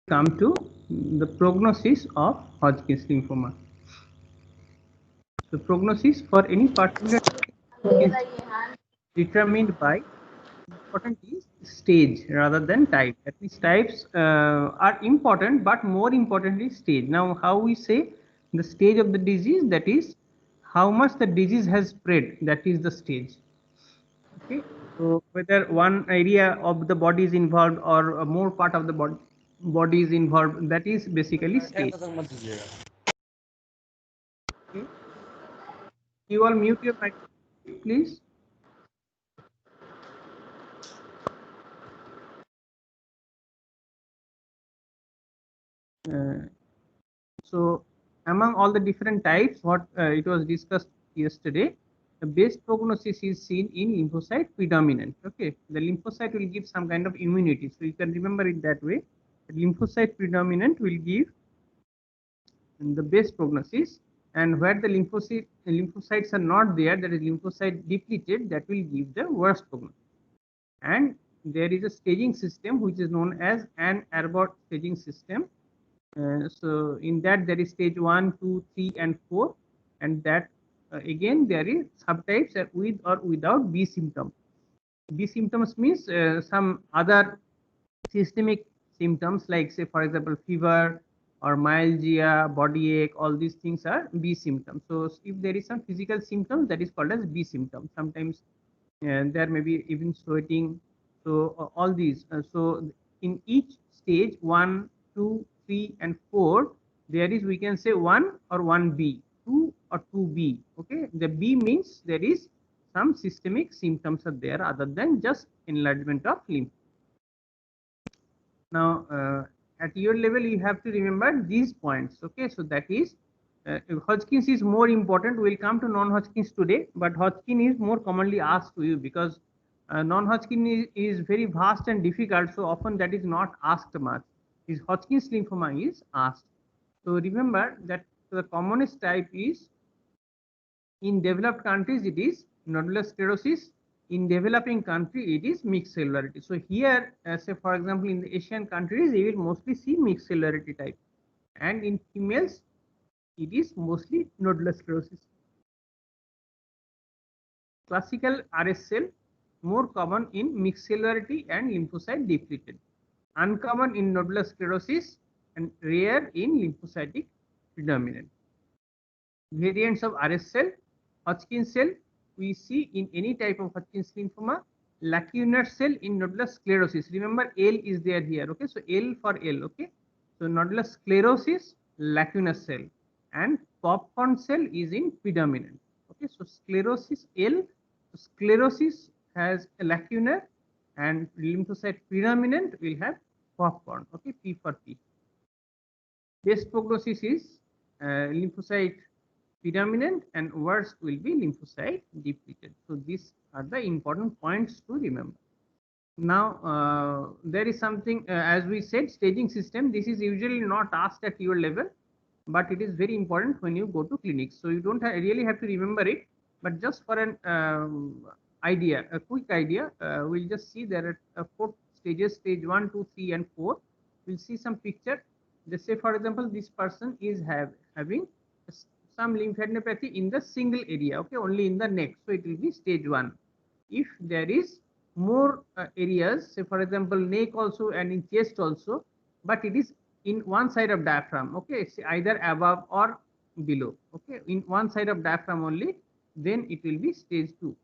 come to the prognosis of Hodgkin's lymphoma. So prognosis for any particular is determined by important is stage rather than type. That means types are important, but more importantly stage. Now how we say the stage of the disease, that is how much the disease has spread, that is the stage. Okay, so whether one area of the body is involved or more part of the body is involved, that is basically stage. Okay, you all mute your microphone, please. Uh, so among all the different types, what it was discussed yesterday, the best prognosis is seen in lymphocyte predominant. Okay, the lymphocyte will give some kind of immunity, so you can remember it that way. The lymphocyte predominant will give the best prognosis, and where the lymphocytes are not there, that is lymphocyte depleted, that will give the worst prognosis. And there is a staging system which is known as an Abbott staging system. So in that there is stage 1, 2, 3 and 4, and that again there is subtypes with or without B symptom. B symptoms means some other systemic symptoms, like say for example fever or myalgia, body ache, all these things are B symptoms. So if there is some physical symptoms, that is called as B symptom. Sometimes there may be even sweating. So all these. So in each stage 1, 2, 3 and 4, there is, we can say 1 or 1B, 2 or 2B. Okay, the B means there is some systemic symptoms are there other than just enlargement of lymph. Now at your level you have to remember these points. Okay, so that is Hodgkin's is more important. We'll come to non-Hodgkin's today, but Hodgkin is more commonly asked to you because non-Hodgkin is very vast and difficult, so often that is not asked much. Is Hodgkin's lymphoma is asked. So remember that the commonest type is, in developed countries it is nodular sclerosis. In developing country it is mixed cellularity. So here, say for example, in the Asian countries you will mostly see mixed cellularity type, and in females it is mostly nodular sclerosis. Classical RS cell more common in mixed cellularity and lymphocyte depleted. Uncommon in nodular sclerosis and rare in lymphocytic predominant. Variants of RS cell, Hodgkin cell, we see in any type of Hodgkin's lymphoma, lacunar cell in nodular sclerosis. Remember L is there here. Okay, so L for L. Okay, so nodular sclerosis, lacunar cell, and popcorn cell is in predominant. Okay, so sclerosis L, sclerosis has a lacunar, and lymphocyte predominant will have popcorn. Okay, P for P. Best prognosis is lymphocyte predominant, and worst will be lymphocyte depleted. So these are the important points to remember. Now there is something, as we said, staging system. This is usually not asked at your level, but it is very important when you go to clinics. So you don't really have to remember it, but just for an idea, a quick idea, we'll just see there are 4 stages: stage 1, 2, 3 and 4. We'll see some picture. Let's say for example this person is having some lymphadenopathy in the single area, okay, only in the neck, so it will be stage 1. If there is more areas, say for example neck also and in chest also, but it is in one side of diaphragm, okay, it's either above or below, okay, in one side of diaphragm only, then it will be stage 2.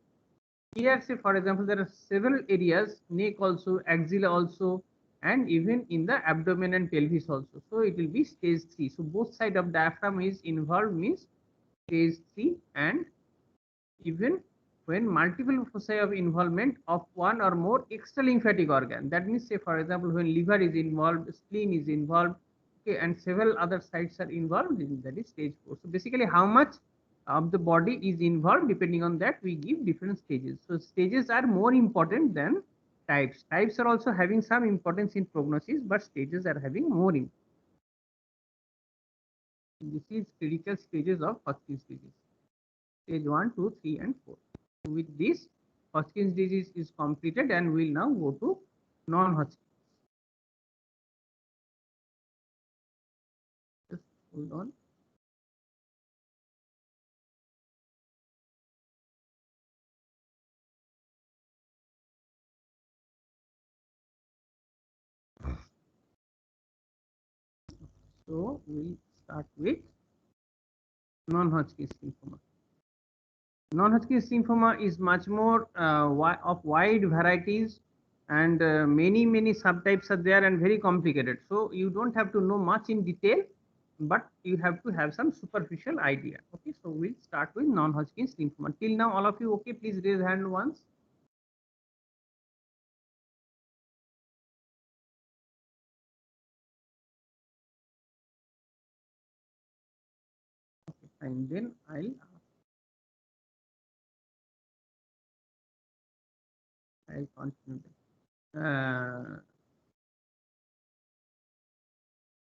Here, say for example, there are several areas, neck also, axilla also, and even in the abdomen and pelvis also. So it will be stage 3. So both side of diaphragm is involved means stage 3, and even when multiple foci of involvement of one or more extra lymphatic organ. That means, say for example, when liver is involved, spleen is involved, okay, and several other sites are involved, that is stage 4. So basically, how much of the body is involved, depending on that we give different stages. So stages are more important than types. Types are also having some importance in prognosis, but stages are having more importance. This is critical stages of Hodgkin's disease. Stage 1, 2, 3 and 4. With this, Hodgkin's disease is completed, and we'll now go to non-Hodgkin. hold on. So we'll start with non-Hodgkin's lymphoma. Non-Hodgkin's lymphoma is much more of wide varieties, and many subtypes are there and very complicated. So you don't have to know much in detail, but you have to have some superficial idea. Okay, so we'll start with non-Hodgkin's lymphoma. Till now, all of you okay? Please raise hand once. Okay, and then I'll continue.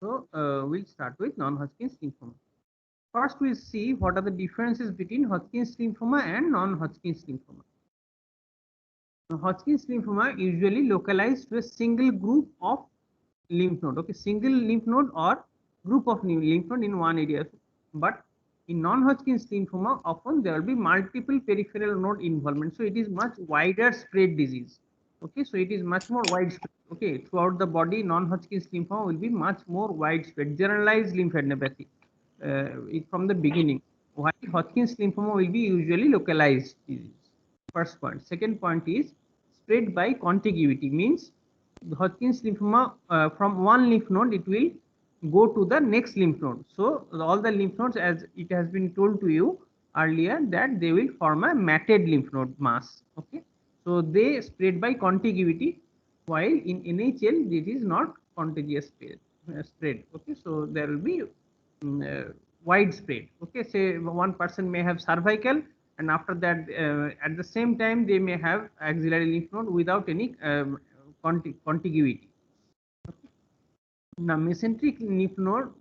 We'll start with non-Hodgkin's lymphoma. First, we'll see what are the differences between Hodgkin's lymphoma and non-Hodgkin's lymphoma. Now, Hodgkin's lymphoma usually localized to a single group of lymph node. Okay, single lymph node or group of lymph node in one area. But in non-Hodgkin's lymphoma, often there will be multiple peripheral node involvement. So it is much wider spread disease. Okay, so it is much more widespread. Okay, throughout the body, non-Hodgkin's lymphoma will be much more widespread, generalized lymphadenopathy from the beginning. While Hodgkin's lymphoma will be usually localized disease. First point. Second point is spread by contiguity, means Hodgkin's lymphoma from one lymph node it will go to the next lymph node. So all the lymph nodes, as it has been told to you earlier, that they will form a matted lymph node mass. Okay, so they spread by contiguity, while in NHL it is not contiguous spread. Okay, so there will be widespread. Okay, say one person may have cervical, and after that at the same time they may have axillary lymph node without any contiguity. Now, mesenteric lymph node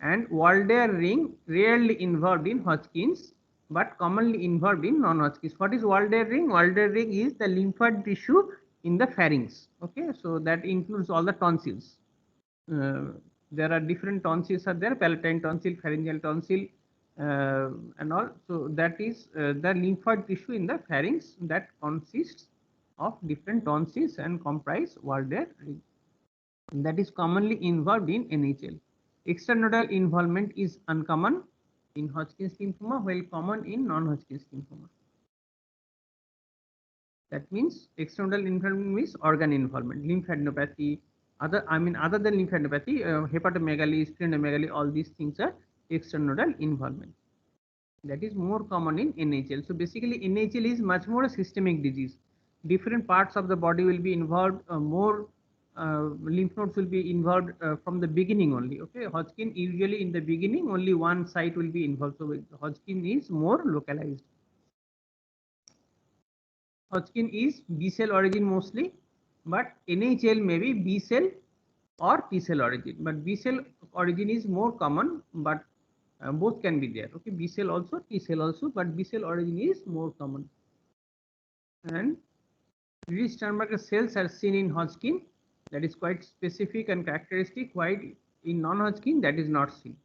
and Walder ring rarely involved in Hodgkin's, but commonly involved in non-Hodgkin's. What is Walder ring? Walder ring is the lymphoid tissue in the pharynx. Okay, so that includes all the tonsils. There are different tonsils are there, palatine tonsil, pharyngeal tonsil, and all. So that is the lymphoid tissue in the pharynx that consists of different tonsils and comprise Walder ring. That is commonly involved in NHL. Extranodal involvement is uncommon in Hodgkin's lymphoma, while common in non-Hodgkin's lymphoma. That means extranodal involvement means organ involvement, lymphadenopathy, other than lymphadenopathy, hepatomegaly, splenomegaly, all these things are extranodal involvement. That is more common in NHL. So basically, NHL is much more a systemic disease. Different parts of the body will be involved. More lymph nodes will be involved from the beginning only. Okay, Hodgkin usually in the beginning only one site will be involved. So Hodgkin is more localized. Hodgkin is B cell origin mostly, but NHL may be B cell or T cell origin. But B cell origin is more common, but both can be there. Okay, B cell also, T cell also, but B cell origin is more common. And Friedrich-Sternberger cells are seen in Hodgkin. That is quite specific and characteristic. While in non-Hodgkin, that is not seen.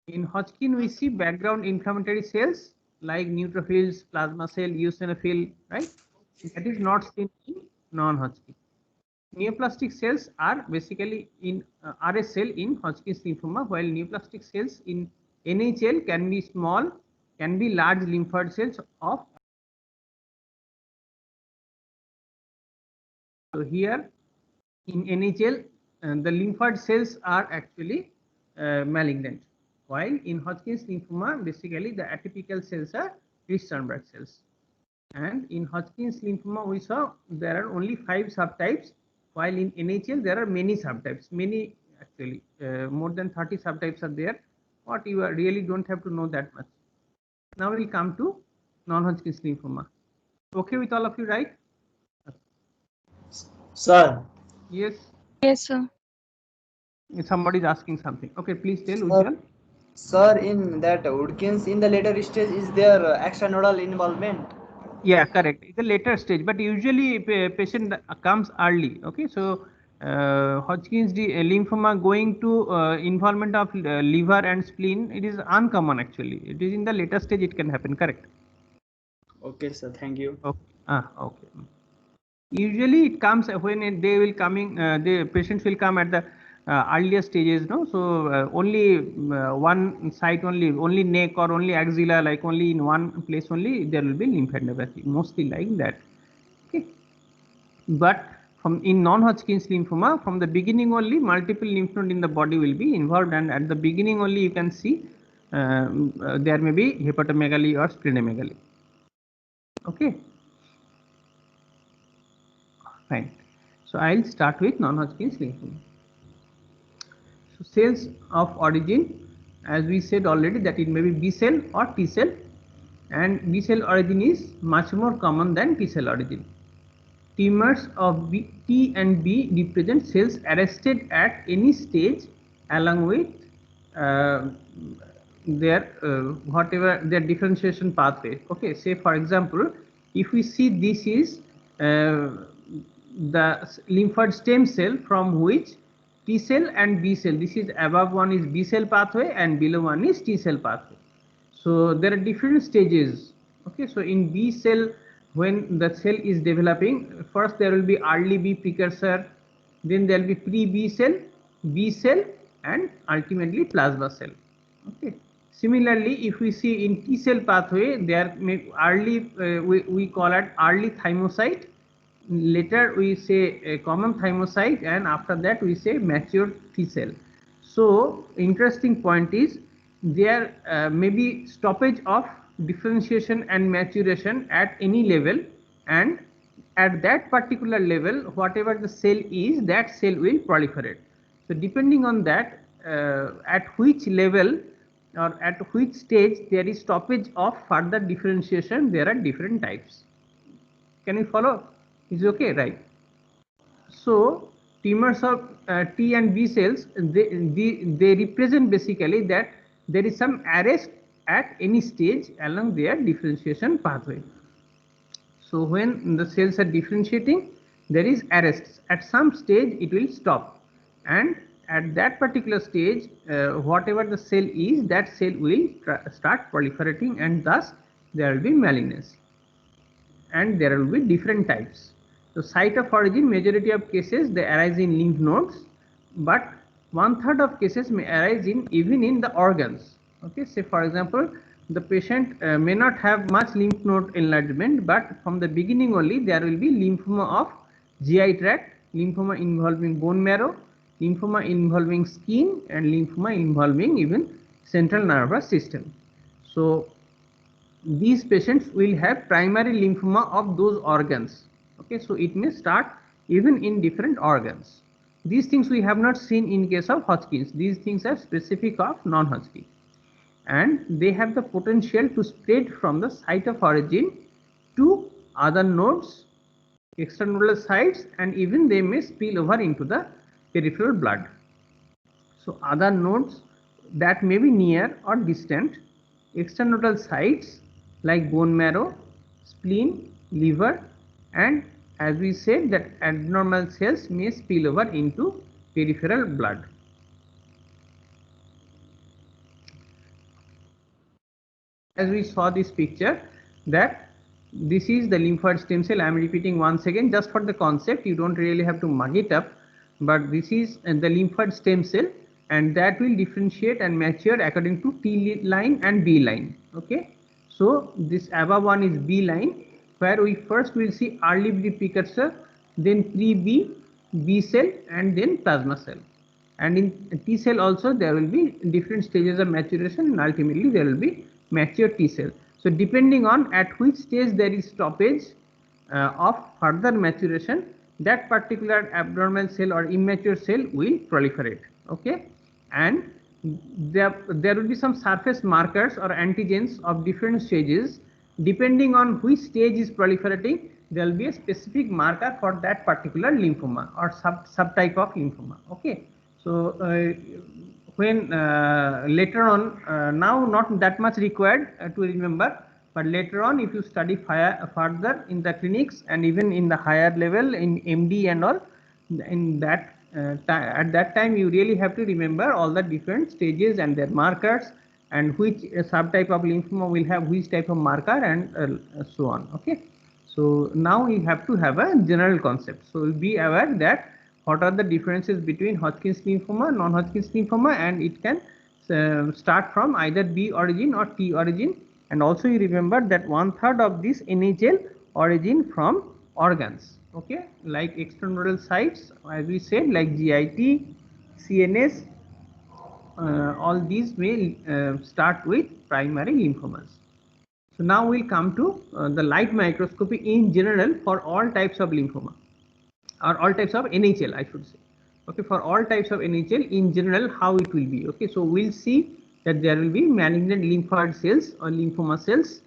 In Hodgkin, we see background inflammatory cells like neutrophils, plasma cell, eosinophil, right? That is not seen in non-Hodgkin. Neoplastic cells are basically in RS cell in Hodgkin's lymphoma, while neoplastic cells in NHL can be small, can be large lymphoid cells of. So here in NHL, the lymphoid cells are actually malignant, while in Hodgkin's lymphoma, basically the atypical cells are Friedrich-Sternberg cells. And in Hodgkin's lymphoma, we saw there are only 5 subtypes, while in NHL there are many subtypes, many actually, more than 30 subtypes are there. What you really don't have to know that much. Now we will come to non-Hodgkin's lymphoma. Okay with all of you, right? Sir. Yes. Yes, sir. Somebody is asking something. Okay, please tell Ujjwal. Sir, in that Hodgkin's, in the later stage, is there extranodal involvement? Yeah, correct. It's a later stage, but usually patient comes early. Okay, so Hodgkin's lymphoma going to involvement of liver and spleen, it is uncommon actually. It is in the later stage it can happen, correct? Okay, sir. Thank you. Okay. Okay. Usually it comes when they will coming, the patients will come at the earlier stages, no? So only one site only neck or only axilla, like only in one place only there will be lymphadenopathy, mostly like that. Okay. But from in non-Hodgkin's lymphoma, from the beginning only multiple lymph node in the body will be involved, and at the beginning only you can see there may be hepatomegaly or splenomegaly. Okay. Fine. So I'll start with non-Hodgkin's lymphoma. So cells of origin, as we said already, that it may be B cell or T cell, and B cell origin is much more common than T cell origin. Tumors of T and B represent cells arrested at any stage along with their whatever their differentiation pathway. Okay, say for example, if we see this is the lymphoid stem cell from which T cell and B cell, this is above one is B cell pathway and below one is T cell pathway. So there are different stages. Okay, so in B cell, when the cell is developing, first there will be early B precursor, then there will be pre-B cell, B cell, and ultimately plasma cell. Okay. Similarly, if we see in T cell pathway, there may early we call it early thymocyte. Later we say a common thymocyte, and after that we say mature T cell. So interesting point is there may be stoppage of differentiation and maturation at any level, and at that particular level whatever the cell is, that cell will proliferate. So depending on that, at which level or at which stage there is stoppage of further differentiation, there are different types. Can you follow? Is okay, right? So tumors of T and B cells, they represent basically that there is some arrest at any stage along their differentiation pathway. So when the cells are differentiating, there is arrest. At some stage it will stop, and at that particular stage whatever the cell is, that cell will start proliferating, and thus there will be malignancy, and there will be different types. So site of origin, majority of cases they arise in lymph nodes, but 1/3 of cases may arise in even in the organs. Okay, say for example, the patient may not have much lymph node enlargement, but from the beginning only there will be lymphoma of GI tract, lymphoma involving bone marrow, lymphoma involving skin, and lymphoma involving even central nervous system. So these patients will have primary lymphoma of those organs. Okay, so it may start even in different organs. These things we have not seen in case of Hodgkin's. These things are specific of non-Hodgkin, and they have the potential to spread from the site of origin to other nodes, extranodal sites, and even they may spill over into the peripheral blood. So other nodes that may be near or distant, extranodal sites like bone marrow, spleen, liver, and as we said that abnormal cells may spill over into peripheral blood. As we saw this picture, that this is the lymphoid stem cell. I am repeating once again just for the concept, you don't really have to mug it up, but this is the lymphoid stem cell, and that will differentiate and mature according to T line and B line. Okay, so this above one is B line, where we first will see early B precursor, then pre-B, B cell, and then plasma cell. And in T cell also there will be different stages of maturation, and ultimately there will be mature T cell. So depending on at which stage there is stoppage of further maturation, that particular abnormal cell or immature cell will proliferate. Okay, and there will be some surface markers or antigens of different stages. Depending on which stage is proliferating, there will be a specific marker for that particular lymphoma or subtype of lymphoma. Okay, so when later on, now not that much required to remember, but later on if you study further in the clinics and even in the higher level in MD and all, in that at that time you really have to remember all the different stages and their markers, and which subtype of lymphoma will have which type of marker, and so on. Okay, so now we have to have a general concept. So be aware that what are the differences between Hodgkin's lymphoma, non-Hodgkin's lymphoma, and it can start from either B origin or T origin. And also you remember that 1/3 of this NHL origin from organs. Okay, like extranodal sites, as we said, like GIT, CNS, all these may start with primary lymphomas. So now we'll come to the light microscopy in general for all types of lymphoma, or all types of NHL, I should say. Okay, for all types of NHL in general, how it will be. Okay, so we'll see that there will be malignant lymphoid cells or lymphoma cells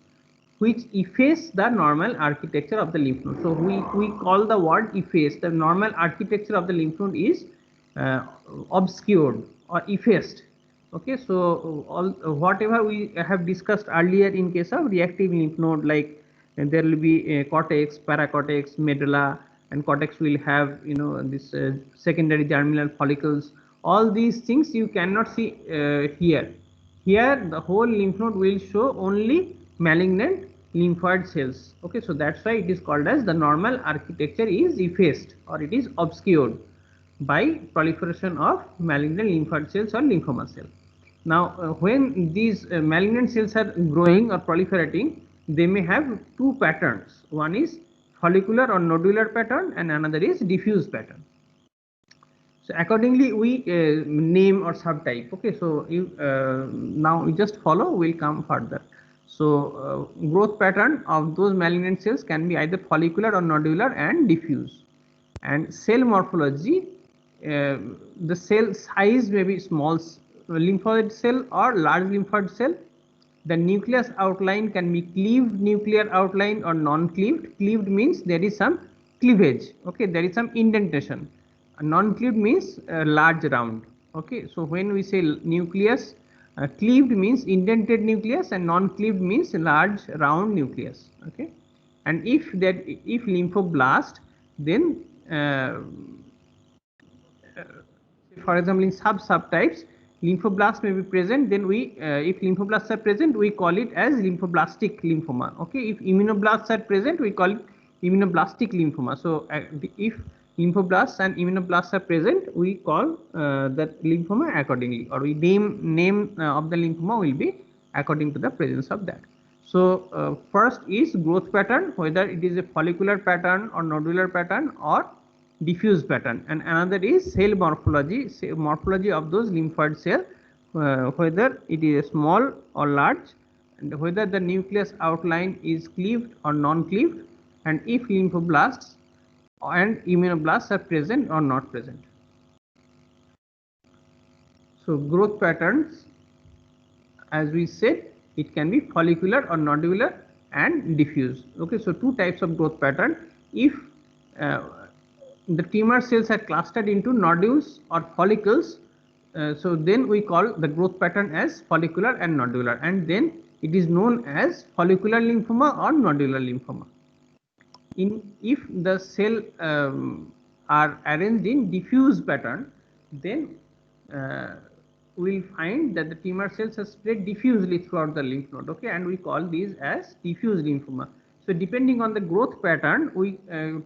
which efface the normal architecture of the lymph node. So we call the word efface. The normal architecture of the lymph node is uh, obscured or effaced. Okay, so all whatever we have discussed earlier in case of reactive lymph node, like there will be cortex, paracortex, medulla, and cortex will have, you know, this secondary germinal follicles. All these things you cannot see here. Here the whole lymph node will show only malignant lymphoid cells. Okay, so that's why it is called as the normal architecture is effaced or it is obscured by proliferation of malignant lymphoid cells or lymphoma cell. Now, when these malignant cells are growing or proliferating, they may have two patterns. One is follicular or nodular pattern, and another is diffuse pattern. So accordingly, we name or subtype. Okay, so you now you just follow. We'll come further. So growth pattern of those malignant cells can be either follicular or nodular and diffuse. And cell morphology, the cell size may be small lymphoid cell or large lymphoid cell. The nucleus outline can be cleaved nuclear outline or non-cleaved. Cleaved means there is some cleavage. Okay, there is some indentation. Non-cleaved means large round. Okay, so when we say nucleus, cleaved means indented nucleus, and non-cleaved means large round nucleus. Okay, and if lymphoblast, then for example, in subtypes, lymphoblast may be present, then we if lymphoblasts are present, we call it as lymphoblastic lymphoma. Okay, if immunoblasts are present, we call it immunoblastic lymphoma. So if lymphoblasts and immunoblasts are present, we call that lymphoma accordingly, or we name of the lymphoma will be according to the presence of that. So first is growth pattern, whether it is a follicular pattern or nodular pattern or diffuse pattern, and another is cell morphology, morphology of those lymphoid cell, whether it is small or large, and whether the nucleus outline is cleaved or non-cleaved, and if lymphoblasts and immunoblasts are present or not present. So growth patterns, as we said, it can be follicular or nodular and diffuse. Okay, so two types of growth pattern. If uh, the tumor cells are clustered into nodules or follicles, so then we call the growth pattern as follicular and nodular, and then it is known as follicular lymphoma or nodular lymphoma. If the cell are arranged in diffuse pattern, then uh, we'll find that the tumor cells are spread diffusely throughout the lymph node. Okay, and we call these as diffuse lymphoma. So depending on the growth pattern, we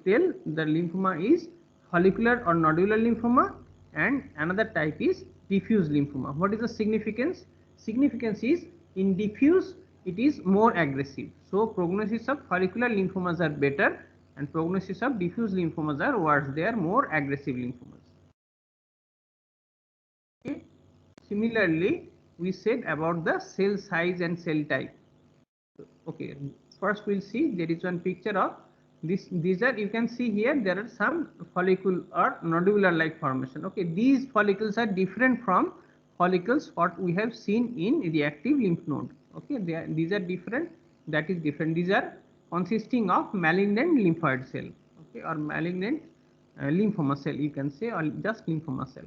tell the lymphoma is follicular or nodular lymphoma, and another type is diffuse lymphoma. What is the significance? Significance is in diffuse it is more aggressive. So prognosis of follicular lymphomas are better, and prognosis of diffuse lymphomas are worse. They are more aggressive lymphomas. Okay. Similarly, we said about the cell size and cell type. Okay, first we'll see there is one picture of this. These are, you can see here, there are some follicle or nodular like formation. Okay, these follicles are different from follicles what we have seen in reactive lymph node. Okay, these are different, that is different. These are consisting of malignant lymphoid cell. Okay, or malignant lymphoma cell, you can say, or just lymphoma cell.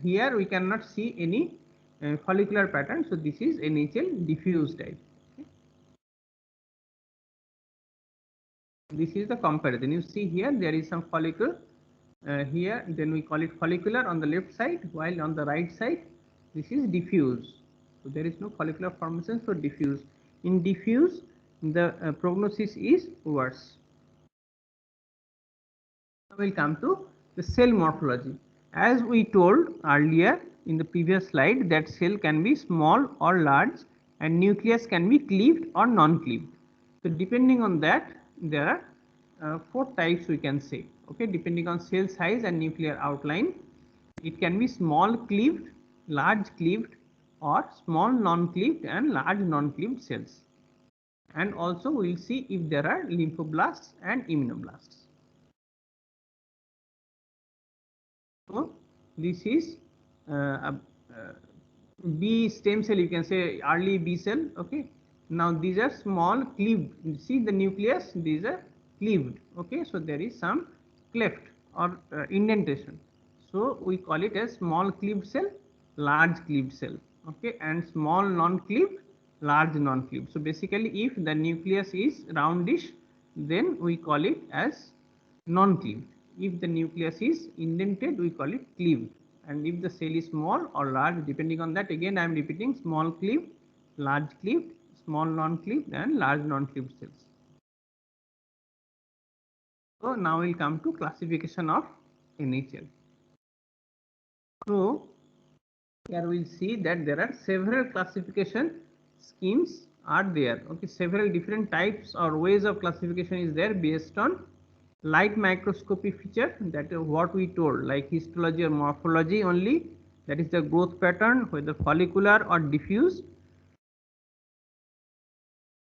Here we cannot see any follicular pattern, so this is NHL diffuse type. This is the comparison. You see here there is some follicle here, then we call it follicular on the left side, while on the right side this is diffuse. So there is no follicular formation, so diffuse. In diffuse the prognosis is worse. Now we'll come to the cell morphology. As we told earlier in the previous slide that cell can be small or large and nucleus can be cleaved or non-cleaved. So depending on that there are four types we can say. Okay, depending on cell size and nuclear outline, it can be small cleaved, large cleaved, or small non-cleaved and large non-cleaved cells. And also we will see if there are lymphoblasts and immunoblasts. So this is a B stem cell, you can say early B cell. Okay, now these are small cleaved. See the nucleus, these are cleaved. Okay, so there is some cleft or indentation. So we call it as small cleaved cell, large cleaved cell. Okay, and small non-cleaved, large non-cleaved. So basically, if the nucleus is roundish, then we call it as non-cleaved. If the nucleus is indented, we call it cleaved. And if the cell is small or large, depending on that, again I am repeating, small cleaved, large cleaved, small non-cleaved and large non-cleaved cells. So now we'll come to classification of NHL. So here we'll see that there are several classification schemes are there. Okay, several different types or ways of classification is there based on light microscopy feature, that is what we told, like histology or morphology only, that is the growth pattern, whether follicular or diffuse,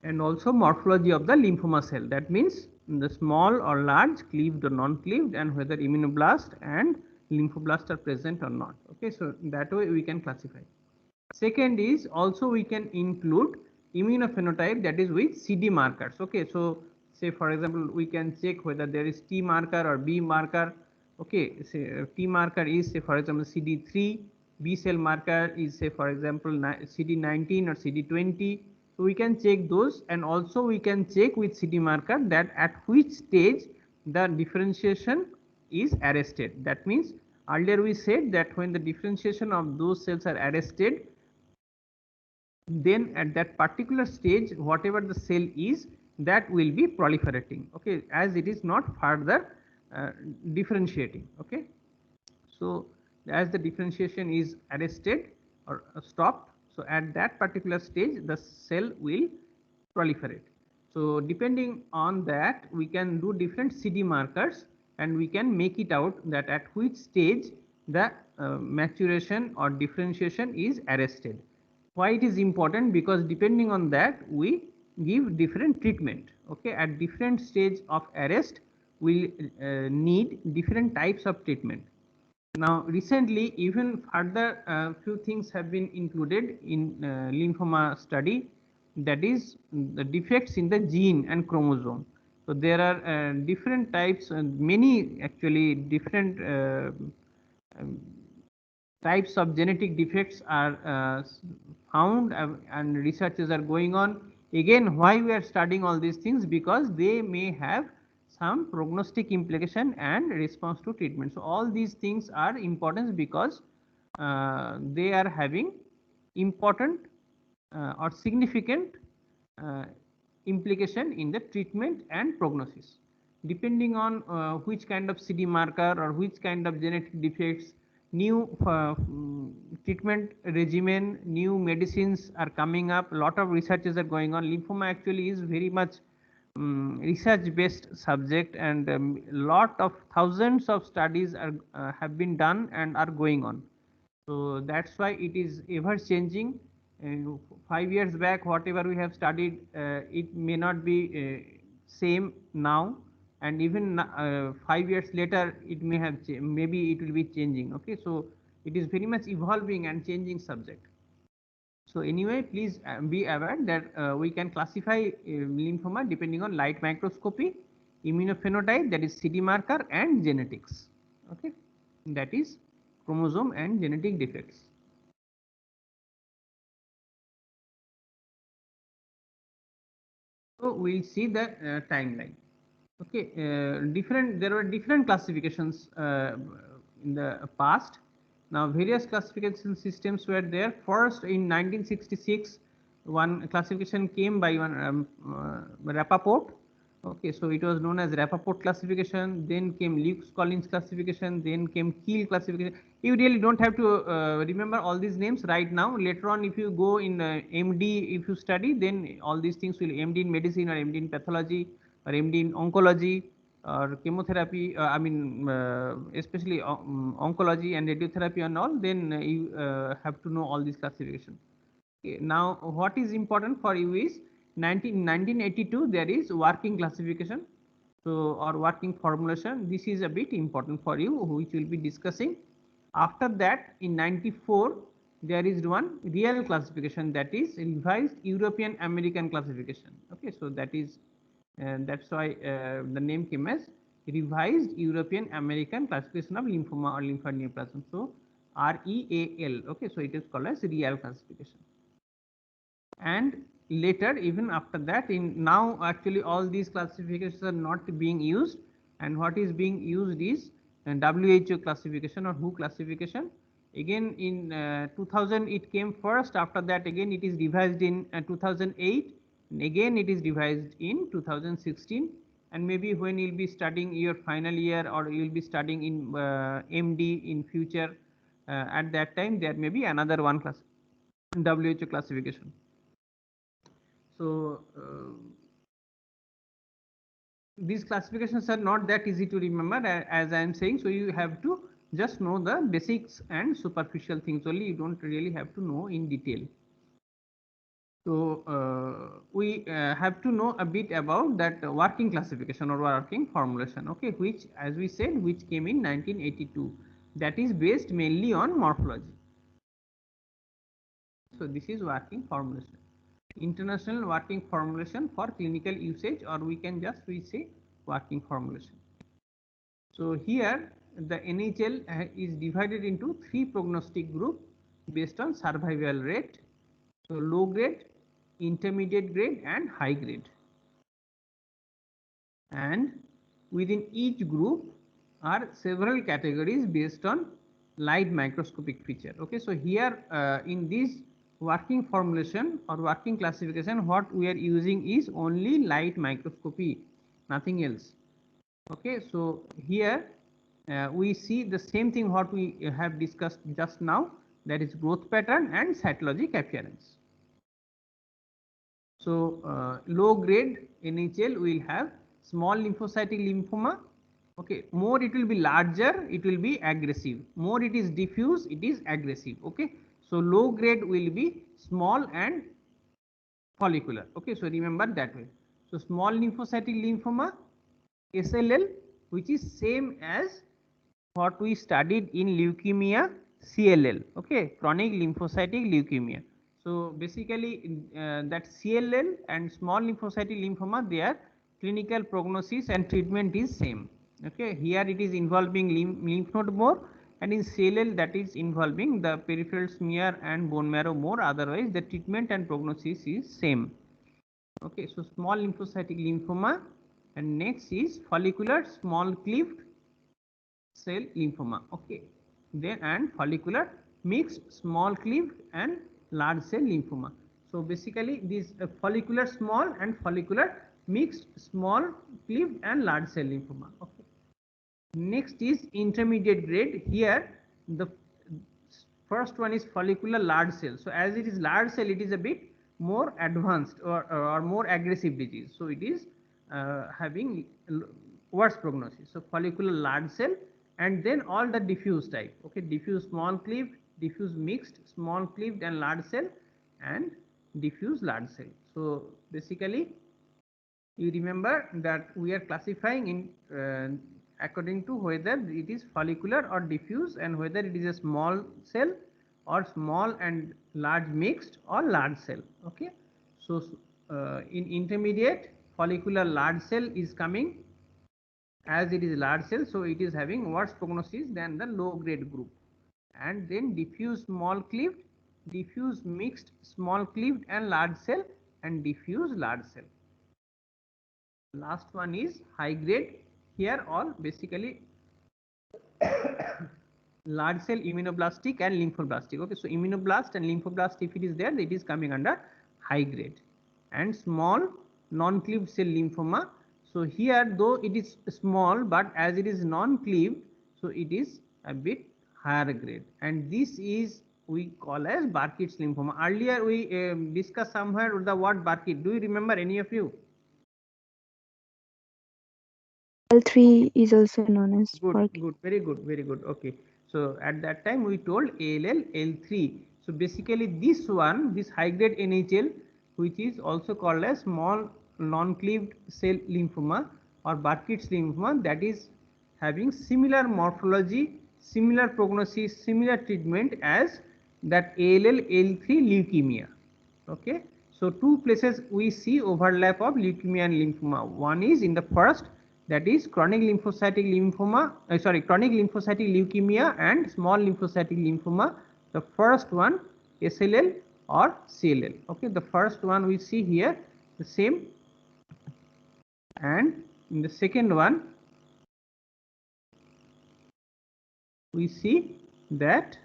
and also morphology of the lymphoma cell, that means the small or large, cleaved or non-cleaved, and whether immunoblast and lymphoblast are present or not. Okay, so that way we can classify. Second is also we can include immunophenotype, that is with CD markers. Okay, so say for example we can check whether there is T marker or B marker. Okay, say T marker is say for example CD3, B cell marker is say for example CD19 or CD20. So we can check those, and also we can check with CD marker that at which stage the differentiation is arrested. That means earlier we said that when the differentiation of those cells are arrested, then at that particular stage whatever the cell is, that will be proliferating. Okay, as it is not further differentiating. Okay, so as the differentiation is arrested or stopped, so at that particular stage the cell will proliferate. So depending on that we can do different CD markers, and we can make it out that at which stage the maturation or differentiation is arrested. Why it is important? Because depending on that we give different treatment. Okay, at different stage of arrest we need different types of treatment. Now recently even further few things have been included in lymphoma study, that is the defects in the gene and chromosome. So there are different types, many actually different um, types of genetic defects are found, and researches are going on. Again, why we are studying all these things? Because they may have some prognostic implication and response to treatment. So all these things are important because they are having important or significant uh, implication in the treatment and prognosis. Depending on which kind of CD marker or which kind of genetic defects, new treatment regimen, new medicines are coming up. A lot of researches are going on. Lymphoma actually is very much research based subject, and lot of thousands of studies are have been done and are going on. So that's why it is ever changing. 5 years back whatever we have studied, it may not be same now, and even 5 years later it may have maybe it will be changing. Okay, so it is very much evolving and changing subject. So anyway, please be aware that we can classify lymphoma depending on light microscopy, immunophenotype, that is CD marker, and genetics. Okay, that is chromosome and genetic defects. So we'll see the timeline. Okay, there were different classifications in the past. Now, various classification systems were there. First, in 1966, one classification came by one Rappaport. Okay, so it was known as Rappaport classification. Then came Lewis Collins classification. Then came Keel classification. You really don't have to remember all these names right now. Later on, if you go in MD, if you study, then all these things will MD in medicine or MD in pathology or MD in oncology or chemotherapy, especially oncology and radiotherapy and all, then you have to know all these classifications. Okay, now, what is important for you is 1982 there is working classification, so or working formulation. This is a bit important for you, which we will be discussing. After that, in 94 there is one real classification, that is revised European American classification. Okay, so that's why the name came as revised European American classification of lymphoma or lymphoneoplasm. So REAL. Okay, so it is called as real classification. And later, even after that, in now actually all these classifications are not being used, and what is being used is WHO classification or WHO classification. Again in 2000 it came first. After that, again it is revised in 2008, and again it is revised in 2016. And maybe when you'll be studying your final year or you'll be studying in MD in future, at that time there may be another one class WHO classification. So these classifications are not that easy to remember, as I am saying. So you have to just know the basics and superficial things only. You don't really have to know in detail. So we have to know a bit about that working classification or working formulation. Okay, which, as we said, which came in 1982. That is based mainly on morphology. So this is working formulation. International working formulation for clinical usage, or we can just say working formulation. So here the NHL is divided into three prognostic group based on survival rate. So low grade, intermediate grade and high grade. And within each group are several categories based on light microscopic feature. Okay, so here in this working formulation or working classification, what we are using is only light microscopy, nothing else. Okay, so here we see the same thing what we have discussed just now, that is growth pattern and cytologic appearance. So low grade NHL will have small lymphocytic lymphoma. Okay, more it will be larger, it will be aggressive. More it is diffuse, it is aggressive. Okay, so low grade will be small and follicular. Okay, so remember that way. So small lymphocytic lymphoma, SLL, which is same as what we studied in leukemia, CLL. Okay, chronic lymphocytic leukemia. So basically that CLL and small lymphocytic lymphoma, their clinical prognosis and treatment is same. Okay, here it is involving lymph node more, and in CLL that is involving the peripheral smear and bone marrow more. Otherwise the treatment and prognosis is same. Okay, so small lymphocytic lymphoma, and next is follicular small cleft cell lymphoma. Okay, then and follicular mixed small cleft and large cell lymphoma. So basically these follicular small and follicular mixed small cleft and large cell lymphoma. Okay, next is intermediate grade. Here the first one is follicular large cell. So as it is large cell, it is a bit more advanced or more aggressive disease. So it is having worse prognosis. So follicular large cell, and then all the diffuse type. Okay, diffuse small cleft, diffuse mixed small cleft and large cell, and diffuse large cell. So basically you remember that we are classifying in according to whether it is follicular or diffuse, and whether it is a small cell or small and large mixed or large cell. Okay, so in intermediate, follicular large cell is coming, as it is large cell, so it is having worse prognosis than the low grade group. And then diffuse small cleft, diffuse mixed small cleft and large cell, and diffuse large cell. Last one is high grade. Here all basically large cell immunoblastic and lymphoblastic. Okay, so immunoblast and lymphoblast, if it is there, it is coming under high grade. And small non-cleaved cell lymphoma. So here, though it is small, but as it is non-cleaved, so it is a bit higher grade. And this is we call as Burkitt's lymphoma. Earlier we discussed somewhere the word Burkitt. Do you remember, any of you? L3 is also known as Good, Burkitt. good, very good, very good. Okay, so at that time we told ALL L3. So basically this one, this high grade NHL, which is also called as small non-cleaved cell lymphoma or Burkitt's lymphoma, that is having similar morphology, similar prognosis, similar treatment as that ALL L3 leukemia. Okay, so two places we see overlap of leukemia and lymphoma. One is in the first, that is chronic lymphocytic lymphoma, chronic lymphocytic leukemia and small lymphocytic lymphoma. The first one SLL or CLL. Okay, the first one we see here the same, and in the second one we see that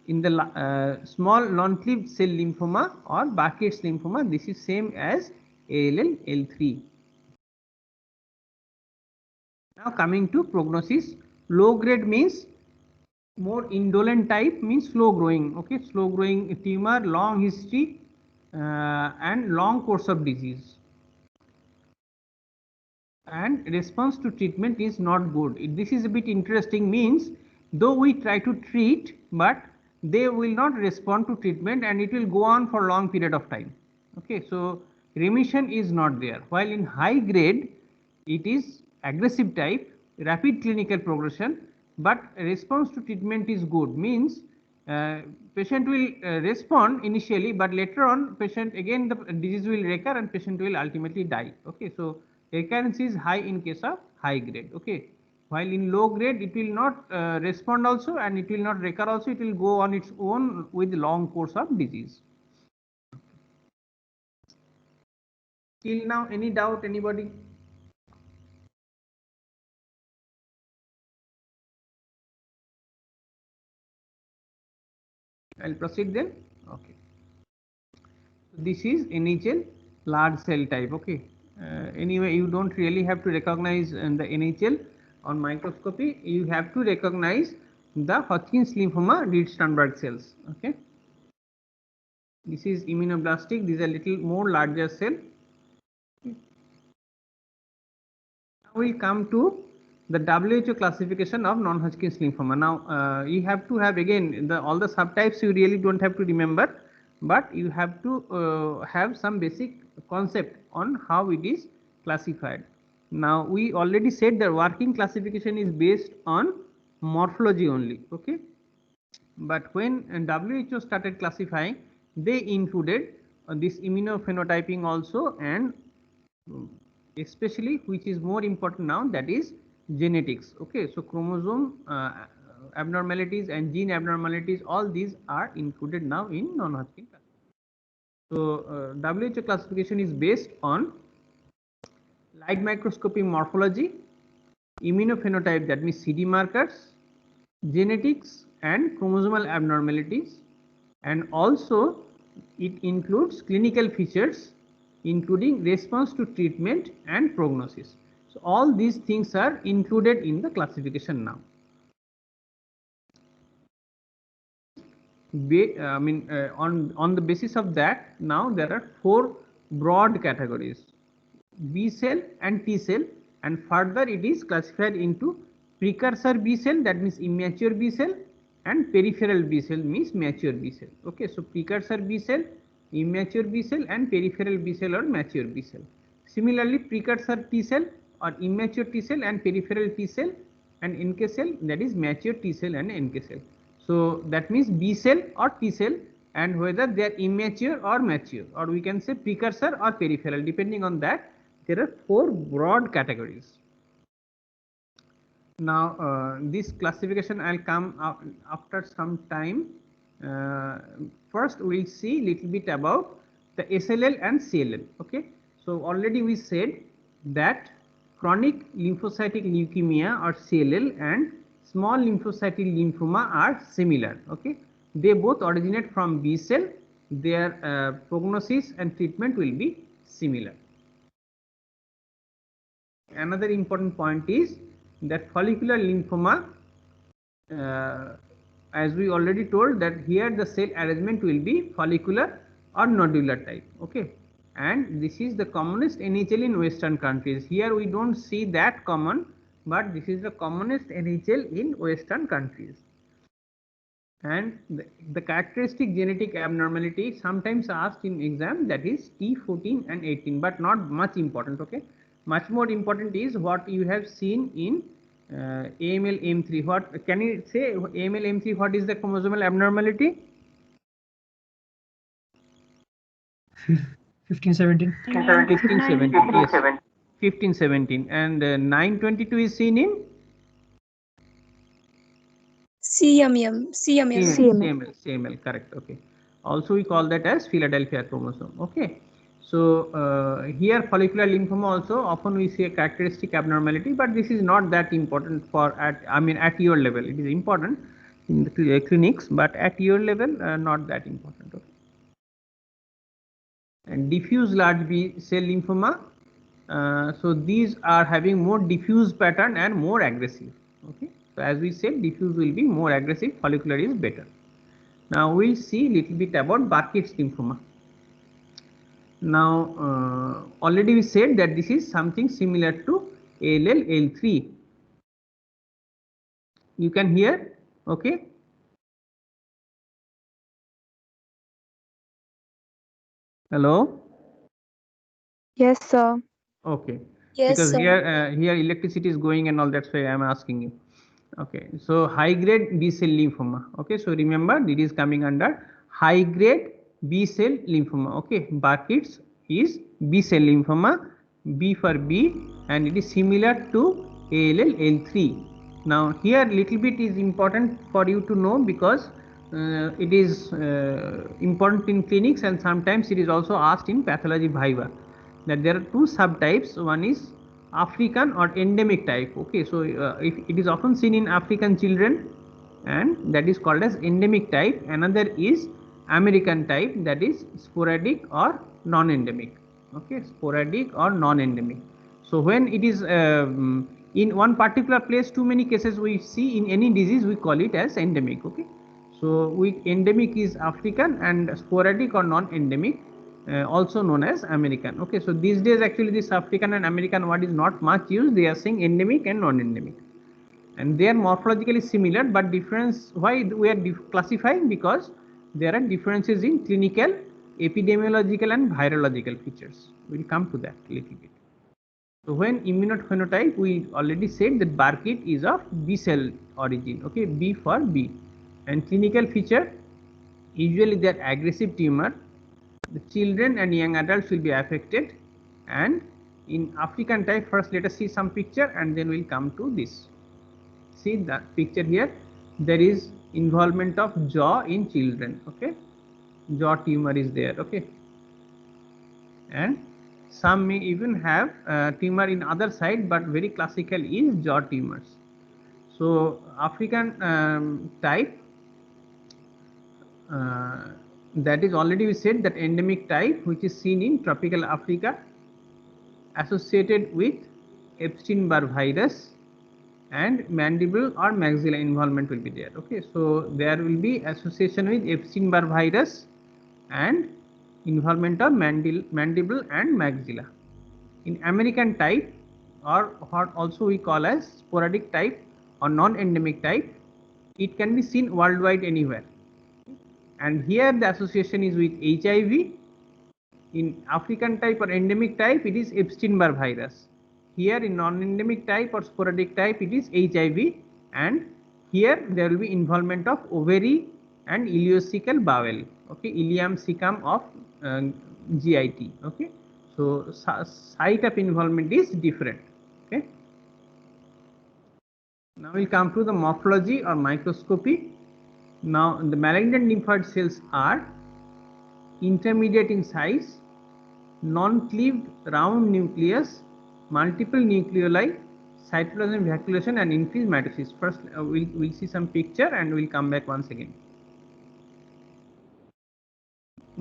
in the small non-cleaved cell lymphoma or Burkitt's lymphoma, this is same as ALL L3. Now coming to prognosis, low grade means more indolent type, means slow growing. Okay, slow growing tumor, long history and long course of disease, and response to treatment is not good. This is a bit interesting, means though we try to treat, but they will not respond to treatment and it will go on for long period of time. Okay, so remission is not there. While in high grade it is aggressive type, rapid clinical progression, but response to treatment is good, means patient will respond initially, but later on patient again the disease will recur and patient will ultimately die. Okay, so recurrence is high in case of high grade. Okay, while in low grade it will not respond also and it will not recur also, it will go on its own with long course of disease. Till now, any doubt, anybody? I'll proceed then. Okay, this is NHL large cell type. Okay, anyway, you don't really have to recognize the NHL on microscopy. You have to recognize the Hodgkin's lymphoma Reed-Sternberg cells. Okay, this is immunoblastic. These are little more larger cell. Now we come to the WHO classification of non-Hodgkin's lymphoma. Now you have to have again all the subtypes. You really don't have to remember, but you have to have some basic concept on how it is classified. Now we already said the working classification is based on morphology only. Okay, but when WHO started classifying, they included this immunophenotyping also, and especially which is more important now, that is genetics. Okay, so chromosome abnormalities and gene abnormalities, all these are included now in non-Hodgkin. So WHO classification is based on light microscopy morphology, immunophenotype, that means CD markers, genetics and chromosomal abnormalities, and also it includes clinical features including response to treatment and prognosis. So all these things are included in the classification now. On the basis of that, now there are 4 broad categories: B cell and T cell, and further it is classified into precursor B cell, that means immature B cell, and peripheral B cell, means mature B cell. Okay, so precursor B cell, immature B cell, and peripheral B cell or mature B cell. Similarly, precursor T cell or immature T cell and peripheral T cell and NK cell, that is mature T cell and NK cell. So that means B cell or T cell, and whether they are immature or mature, or we can say precursor or peripheral, depending on that. There are 4 broad categories. Now this classification I'll come after some time. First we'll see little bit about the SLL and CLL. Okay, so already we said that chronic lymphocytic leukemia or CLL and small lymphocytic lymphoma are similar. Okay, they both originate from B cell. Their prognosis and treatment will be similar. Another important point is that follicular lymphoma, as we already told, that here the cell arrangement will be follicular or nodular type. Okay, and this is the commonest NHL in Western countries. Here we don't see that common, but this is the commonest NHL in Western countries. And the characteristic genetic abnormality sometimes asked in exam, that is T14 and 18, but not much important. Okay, much more important is what you have seen in AML M3. What can you say? AML M3, what is the chromosomal abnormality? 1517. 1517, yes, 1517, and 922 is seen in CML, correct. Okay, also we call that as Philadelphia chromosome. Okay, so here follicular lymphoma also often we see a characteristic abnormality, but this is not that important for at your level. It is important in the clinics, but at your level not that important. Okay. And diffuse large B cell lymphoma, so these are having more diffuse pattern and more aggressive. Okay, so as we said, diffuse will be more aggressive, follicular is better. Now we'll see little bit about Burkitt's lymphoma. Now already we said that this is something similar to ALL L3. You can hear? Okay. Hello. Yes, sir. Okay. Yes, because sir. here electricity is going and all, that's why I am asking you. Okay, so high grade B cell lymphoma. Okay, so remember it is coming under high grade B cell lymphoma. Okay, Burkitt's is B cell lymphoma, B for B, and it is similar to ALL L3. Now here little bit is important for you to know, because it is important in clinics, and sometimes it is also asked in pathology viva, that there are two subtypes. One is African or endemic type. Okay, so it is often seen in African children, and that is called as endemic type. Another is American type, that is sporadic or non-endemic. Okay, sporadic or non-endemic. So when it is in one particular place, too many cases we see in any disease, we call it as endemic. Okay, so endemic is African, and sporadic or non-endemic also known as American. Okay, so these days actually this African and American word is not much used. They are saying endemic and non-endemic, and they are morphologically similar, but difference, why we are classifying, because there are differences in clinical, epidemiological and virological features. We will come to that a little bit. So when immunophenotype, we already said that Burkitt is of B cell origin. Okay, B for B, and clinical feature, usually they are aggressive tumor. The children and young adults will be affected, and in African type, first let us see some picture and then we'll come to this. See the picture here, there is involvement of jaw in children. Okay, jaw tumor is there. Okay, and some may even have tumor in other side, but very classical is jaw tumors. So African type, that is already we said that endemic type, which is seen in tropical Africa, associated with Epstein-Barr virus, and mandible or maxilla involvement will be there. Okay, so there will be association with Epstein-Barr virus and involvement of mandible and maxilla. In American type, or what also we call as sporadic type or non-endemic type, it can be seen worldwide anywhere, and here the association is with HIV. In African type or endemic type, it is Epstein-Barr virus. Here in non-endemic type or sporadic type, it is HIV, and here there will be involvement of ovary and ileocecal bowel. Okay, ileum cecum of GIT. Okay, so site of involvement is different. Okay, now we'll come to the morphology or microscopy. Now the malignant lymphoid cells are intermediate in size, non-cleaved round nucleus, multiple nucleoli, cytoplasmic vacuolation and increased mitosis. First we'll see some picture and we'll come back once again.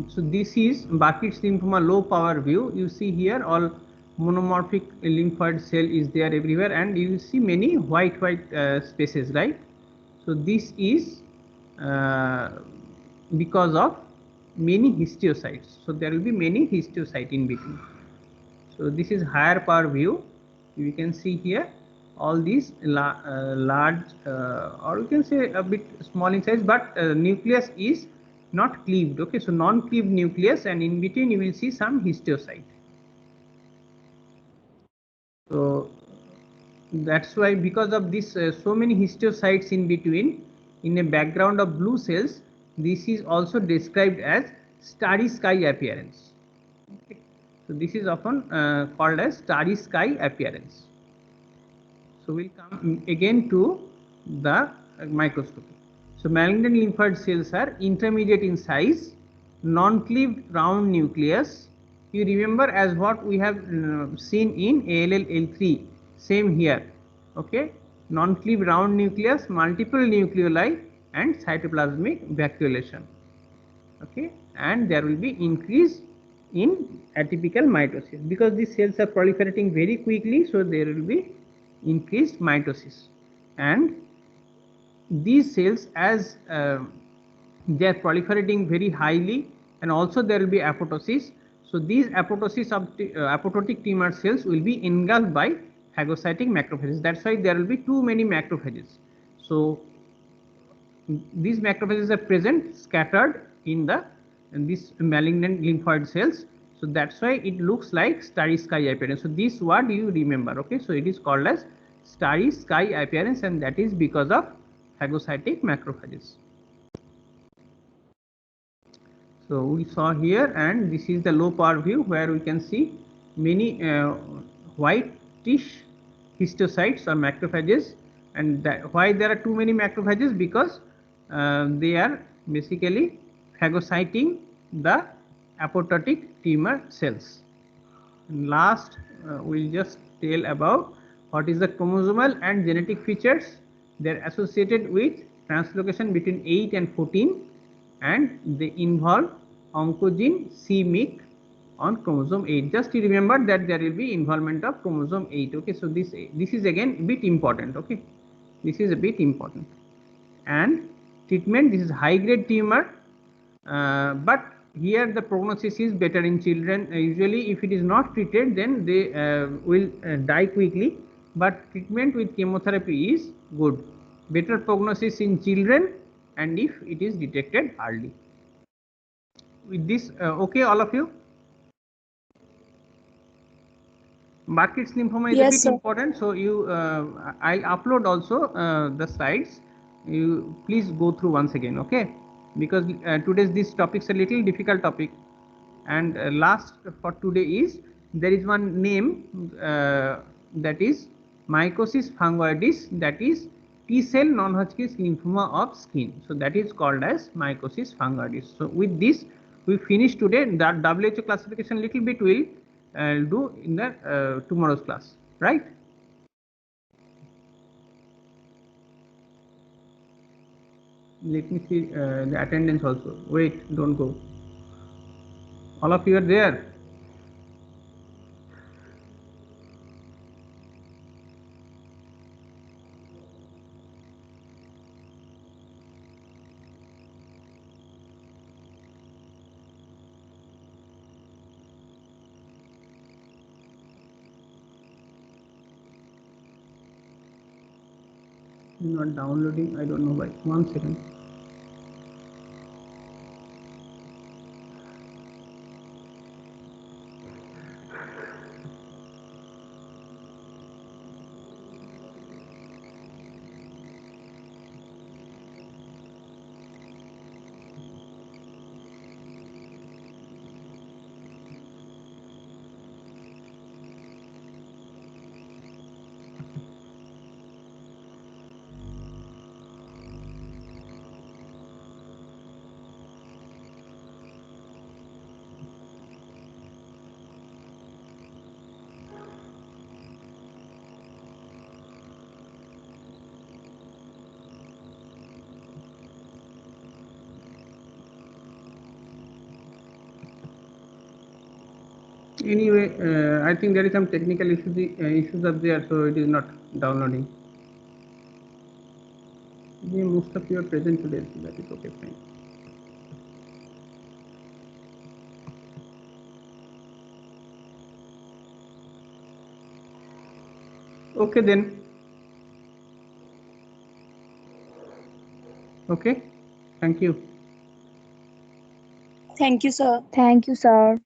So this is Burkitt's lymphoma low power view. You see here all monomorphic lymphoid cell is there everywhere, and you see many white spaces, right? So this is because of many histiocytes. So there will be many histiocytes in between. So this is higher power view. You can see here all these large or you can say a bit small in size, but nucleus is not cleaved. Okay, so non-cleaved nucleus, and in between you will see some histiocyte. So that's why, because of this so many histiocytes in between in a background of blue cells, this is also described as starry sky appearance. Okay. So this is often called as starry sky appearance. So we'll come again to the microscopy. So malignant lymphoid cells are intermediate in size, non-cleaved round nucleus. You remember as what we have seen in ALL L3, same here. Okay, non-cleaved round nucleus, multiple nucleoli and cytoplasmic vacuolation. Okay, and there will be increase in atypical mitosis because these cells are proliferating very quickly, so there will be increased mitosis. And these cells, as they are proliferating very highly, and also there will be apoptosis. So these apoptosis of apoptotic tumor cells will be engulfed by phagocytic macrophages. That's why there will be too many macrophages. So these macrophages are present scattered in this malignant lymphoid cells. So that's why it looks like starry sky appearance. So this word you remember. Okay, so it is called as starry sky appearance, and that is because of phagocytic macrophages. So we saw here, and this is the low power view where we can see many whitish histiocytes or macrophages. And why there are too many macrophages? Because they are basically phagocyting the apoptotic tumor cells. And last we'll just tell about what is the chromosomal and genetic features. They are associated with translocation between 8 and 14, and they involve oncogene c-MYC on chromosome 8. Just to remember that there will be involvement of chromosome 8. Okay, so this is again a bit important. Okay, this is a bit important. And treatment, this is high grade tumor, but here the prognosis is better in children. Usually if it is not treated, then they will die quickly, but treatment with chemotherapy is good. Better prognosis in children, and if it is detected early. With this, okay, all of you? Burkitt's lymphoma is a bit important, so you I'll upload also the slides. You please go through once again, okay? Because today's this topic's a little difficult topic. And last for today is, there is one name that is mycosis fungoides, that is T-cell non-Hodgkin's lymphoma of skin. So that is called as mycosis fungoides. So with this we finish today. The WHO classification little bit will do in the tomorrow's class, right? Let me see the attendance also. Wait, don't go. All of you are there? Not downloading, I don't know why. 1 second. anyway, I think there is some technical issues are there, so it is not downloading. Most of you are present today, so that is okay, fine. Okay then. Okay, thank you. Thank you, sir. Thank you, sir.